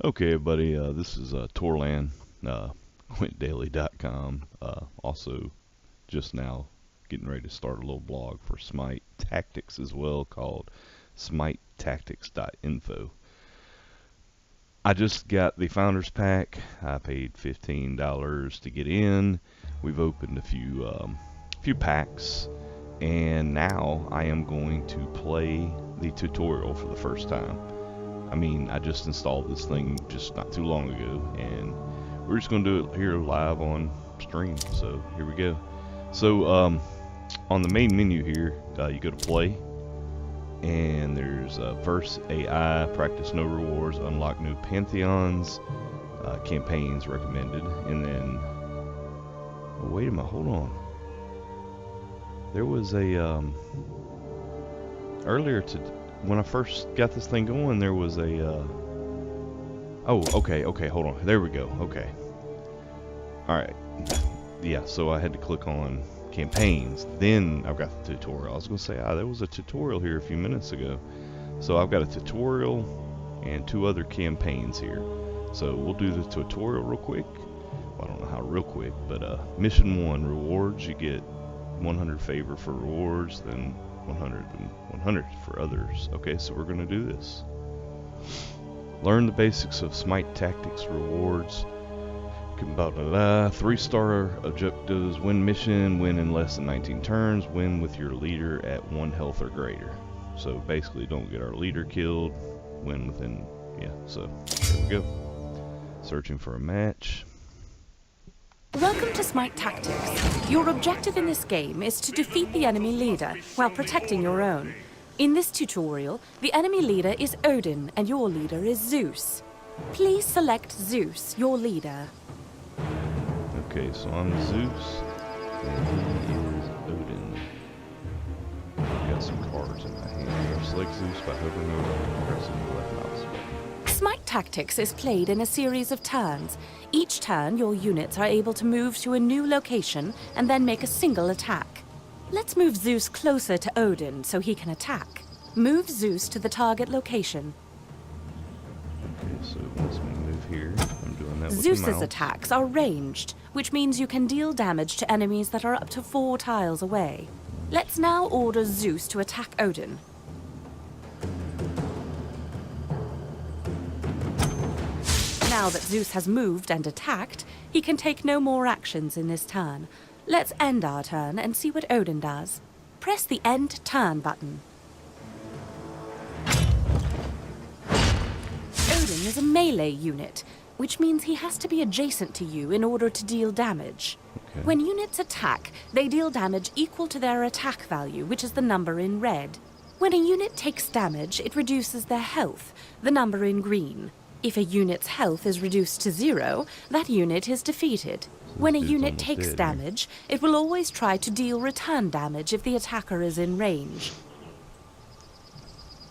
Okay, buddy, this is Torlan, QuintDaily.com. Also, just now getting ready to start a little blog for Smite Tactics as well called Smite Tactics.info. I just got the Founders Pack. I paid $15 to get in. We've opened a few packs, and now I am going to play the tutorial for the first time. I mean, I just installed this thing just not too long ago, and we're just going to do it here live on stream. So here we go. So on the main menu here, you go to play, and there's verse AI, practice no rewards, unlock new pantheons, campaigns recommended, and then oh, wait a minute, hold on. There was a earlier today. When I first got this thing going, there was a, oh, okay, hold on, there we go, okay. Alright, yeah, so I had to click on campaigns, then I've got the tutorial. I was going to say, there was a tutorial here a few minutes ago. So I've got a tutorial and two other campaigns here. So we'll do the tutorial real quick. Well, I don't know how real quick, but mission 1, rewards, you get 100 favor for rewards, then 100 and 100 for others. Okay, so we're going to do this. Learn the basics of Smite Tactics rewards. 3-star objectives, win mission, win in less than 19 turns, win with your leader at 1 health or greater. So basically don't get our leader killed, win within, yeah, so there we go. Searching for a match. Welcome to Smite Tactics. Your objective in this game is to defeat the enemy leader while protecting your own. In this tutorial, the enemy leader is Odin and your leader is Zeus. Please select Zeus, your leader. Okay, so I'm Zeus, and he is Odin. I've got some cards in my hand. I select Zeus by hovering over and pressing the left mouse button. Smite Tactics is played in a series of turns. Each turn, your units are able to move to a new location and then make a single attack. Let's move Zeus closer to Odin so he can attack. Move Zeus to the target location. Okay, so once we move here, I'm doing that with the Zeus's mouse. attacks are ranged, which means you can deal damage to enemies that are up to 4 tiles away. Let's now order Zeus to attack Odin. Now that Zeus has moved and attacked, he can take no more actions in this turn. Let's end our turn and see what Odin does. Press the End Turn button. Odin is a melee unit, which means he has to be adjacent to you in order to deal damage. Okay. When units attack, they deal damage equal to their attack value, which is the number in red. When a unit takes damage, it reduces their health, the number in green. If a unit's health is reduced to 0, that unit is defeated. When a unit takes damage, it will always try to deal return damage if the attacker is in range.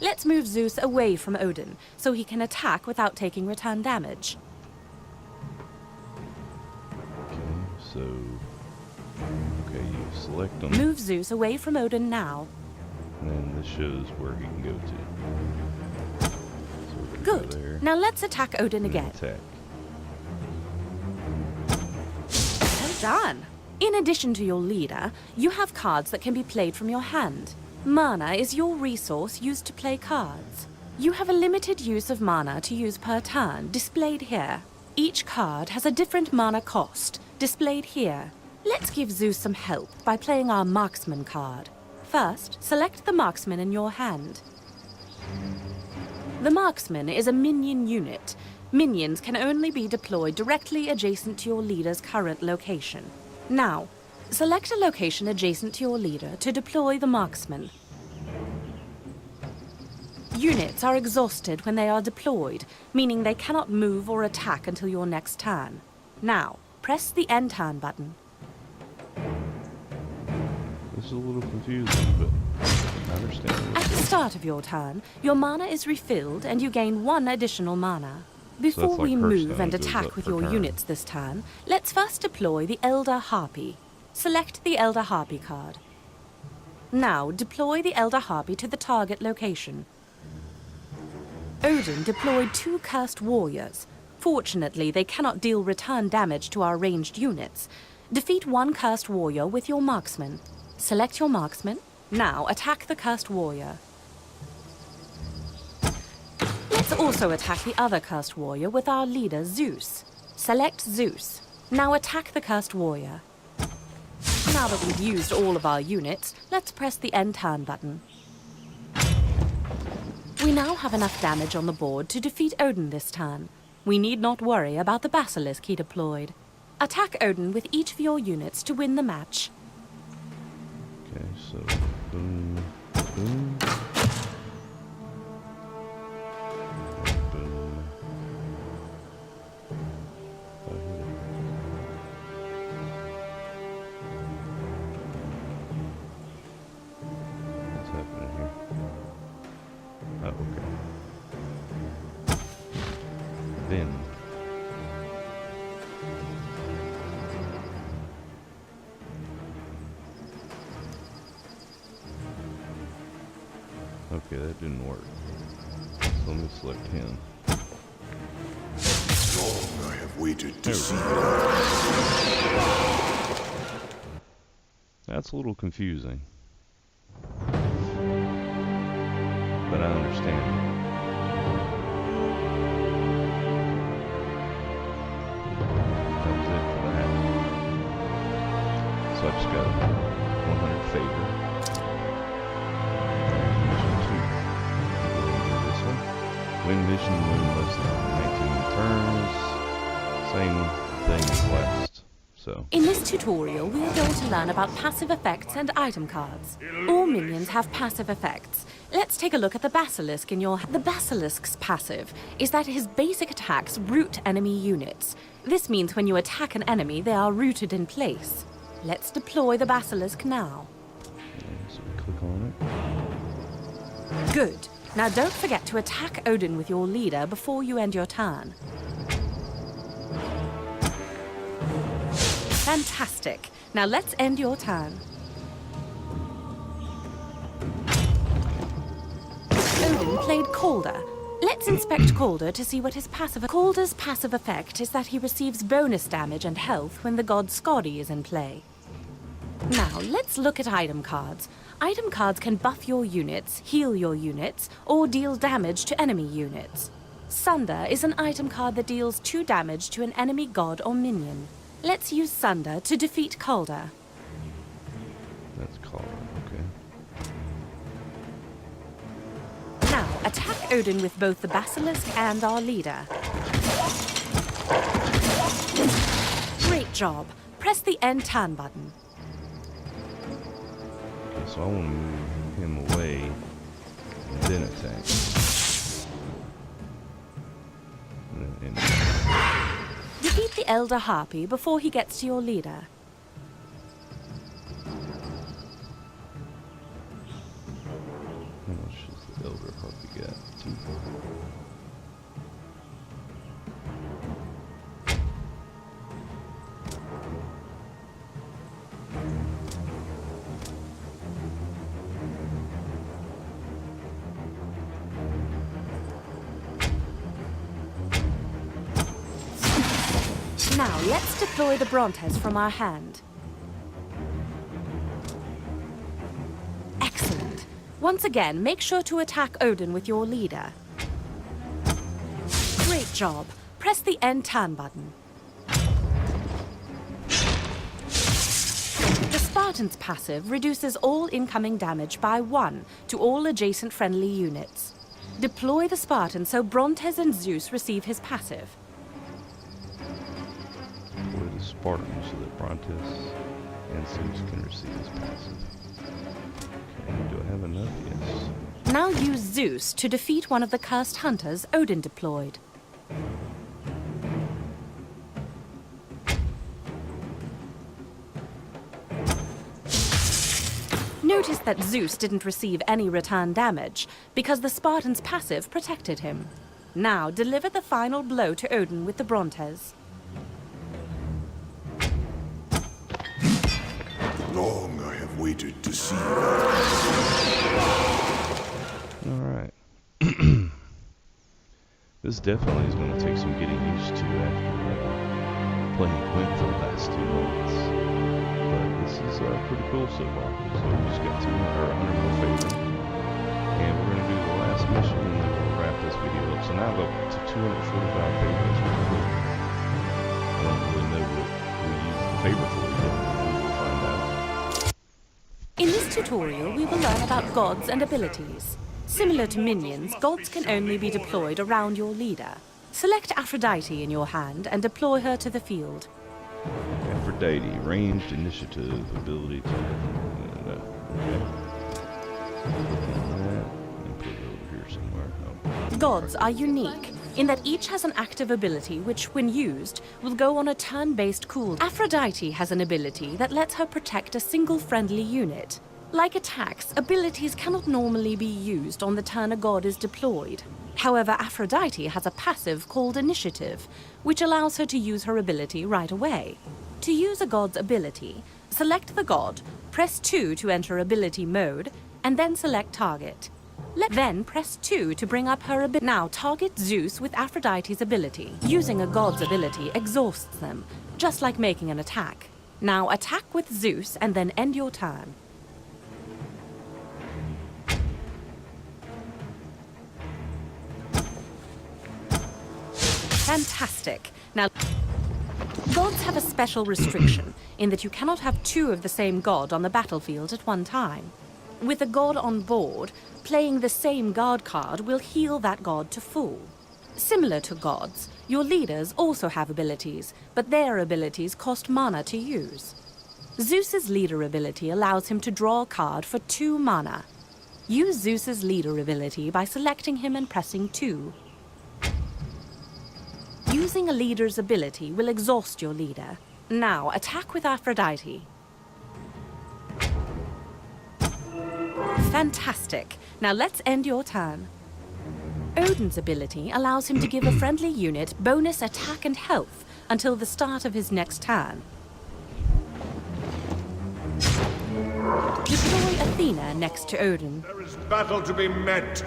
Let's move Zeus away from Odin, so he can attack without taking return damage. Okay, so okay, you select them, Move Zeus away from Odin now. and then this shows where he can go to. So we're gonna go Good. there, Now let's attack Odin and then again. attack. Well done. In addition to your leader, you have cards that can be played from your hand. Mana is your resource used to play cards. You have a limited use of mana to use per turn, displayed here. Each card has a different mana cost, displayed here. Let's give Zeus some help by playing our Marksman card. First, select the Marksman in your hand. The Marksman is a minion unit. Minions can only be deployed directly adjacent to your leader's current location. Now, select a location adjacent to your leader to deploy the Marksman. Units are exhausted when they are deployed, meaning they cannot move or attack until your next turn. Now, press the End Turn button. This is a little confusing, but I understand. At the start of your turn, your mana is refilled and you gain 1 additional mana. Before like we Hearthstone, move and it goes attack up with per your turn. units this turn, let's first deploy the Elder Harpy. Select the Elder Harpy card. Now deploy the Elder Harpy to the target location. Odin deployed 2 cursed warriors. Fortunately, they cannot deal return damage to our ranged units. Defeat 1 cursed warrior with your marksman. Select your marksman. Now attack the cursed warrior. Let's also attack the other cursed warrior with our leader, Zeus. Select Zeus. Now attack the cursed warrior. Now that we've used all of our units, let's press the end turn button. We now have enough damage on the board to defeat Odin this turn. We need not worry about the basilisk he deployed. Attack Odin with each of your units to win the match. Okay, so boom, boom. Boom. Oh, here. What's happening here? Oh, okay. Then. Okay, that didn't work. So let me select him. Long I have waited to see that. That's a little confusing. But I understand it. That was it for that. So I just got 100 favor. Mission 2. This one. Win mission, win less than 19 turns. Same thing as last. So. In this tutorial, we are going to learn about passive effects and item cards. All minions have passive effects. Let's take a look at the basilisk in your... The basilisk's passive is that his basic attacks root enemy units. This means when you attack an enemy, they are rooted in place. Let's deploy the basilisk now. So we click on it. Good. Now don't forget to attack Odin with your leader before you end your turn. Fantastic. Now let's end your turn. Odin played Calder. Let's inspect Calder to see what his passive... Calder's passive effect is that he receives bonus damage and health when the god Skadi is in play. Now, let's look at item cards. Item cards can buff your units, heal your units, or deal damage to enemy units. Sunder is an item card that deals 2 damage to an enemy god or minion. Let's use Sunder to defeat Calder. That's Calder, okay. Now, attack Odin with both the basilisk and our leader. Great job. Press the end turn button. Okay, so I want to move him away and then attack. And Defeat the Elder Harpy before he gets to your leader. how much does the Elder Harpy got? 2. Now, let's deploy the Brontes from our hand. Excellent. Once again, make sure to attack Odin with your leader. Great job. Press the end turn button. The Spartan's passive reduces all incoming damage by 1 to all adjacent friendly units. Deploy the Spartan so Brontes and Zeus receive his passive. Deploy the Spartan so that Brontes and Zeus can receive his passive. Okay, do I have enough? Yes. Now use Zeus to defeat one of the cursed hunters Odin deployed. Notice that Zeus didn't receive any return damage because the Spartan's passive protected him. Now deliver the final blow to Odin with the Brontes. Long I have waited to see that. All right. This definitely is going to take some getting used to after playing Gwent for the last 2 months. But this is pretty cool so far. So we just got 100 more favor. And we're going to do the last mission and then we'll wrap this video up. So now I'm up to 245 favors. I don't really know what we use the favor for yet. We will find out. In this tutorial, we will learn about gods and abilities. Similar to minions, gods can only be deployed around your leader. Select Aphrodite in your hand and deploy her to the field. Aphrodite, ranged initiative, ability to... okay. And put it over here somewhere. Oh. Gods are unique in that each has an active ability which, when used, will go on a turn-based cooldown. Aphrodite has an ability that lets her protect a single friendly unit. Like attacks, abilities cannot normally be used on the turn a god is deployed. However, Aphrodite has a passive called Initiative, which allows her to use her ability right away. To use a god's ability, select the god, press 2 to enter ability mode, and then select target. Then press 2 to bring up her ability. Now target Zeus with Aphrodite's ability. Using a god's ability exhausts them, just like making an attack. Now attack with Zeus and then end your turn. Fantastic. Now, gods have a special restriction in that you cannot have 2 of the same god on the battlefield at one time. With a god on board, playing the same god card will heal that god to full. Similar to gods, your leaders also have abilities, but their abilities cost mana to use. Zeus's leader ability allows him to draw a card for 2 mana. Use Zeus's leader ability by selecting him and pressing 2. Using a leader's ability will exhaust your leader. Now, attack with Aphrodite. Fantastic. Now let's end your turn. Odin's ability allows him to give a friendly unit bonus attack and health until the start of his next turn. Deploy Athena next to Odin. There is battle to be met.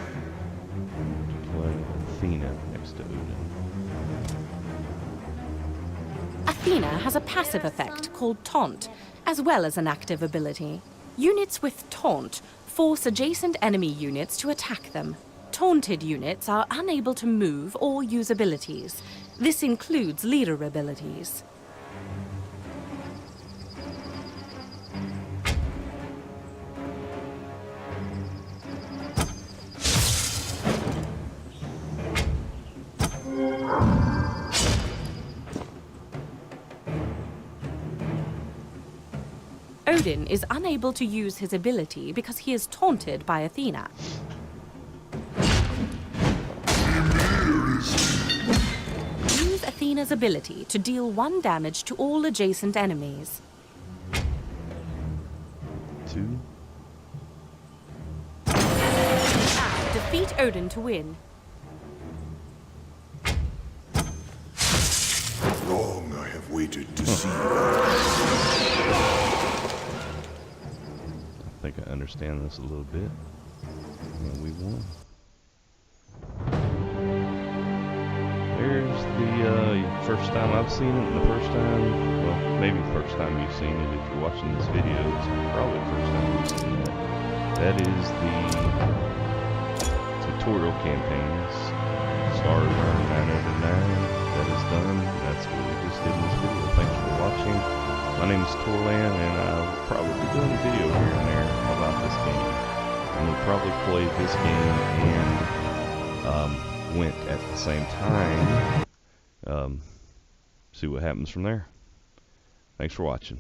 Deploy Athena next to Odin. Athena has a passive effect called Taunt, as well as an active ability. Units with Taunt force adjacent enemy units to attack them. Taunted units are unable to move or use abilities. This includes leader abilities. Odin is unable to use his ability because he is taunted by Athena. Use Athena's ability to deal 1 damage to all adjacent enemies. 2. Defeat Odin to win. Long I have waited to see that. I think I understand this a little bit. And we won. There's the first time I've seen it, and the first time, well, maybe first time you've seen it if you're watching this video. It's probably the first time you've seen that. That is the tutorial campaigns. Star Learn 9 out of 9. That is done. That's what we just did in this video. Thanks for watching. My name is Torlan, and I'll probably be doing a video here and there about this game. And we'll probably play this game and Gwent at the same time. See what happens from there. Thanks for watching.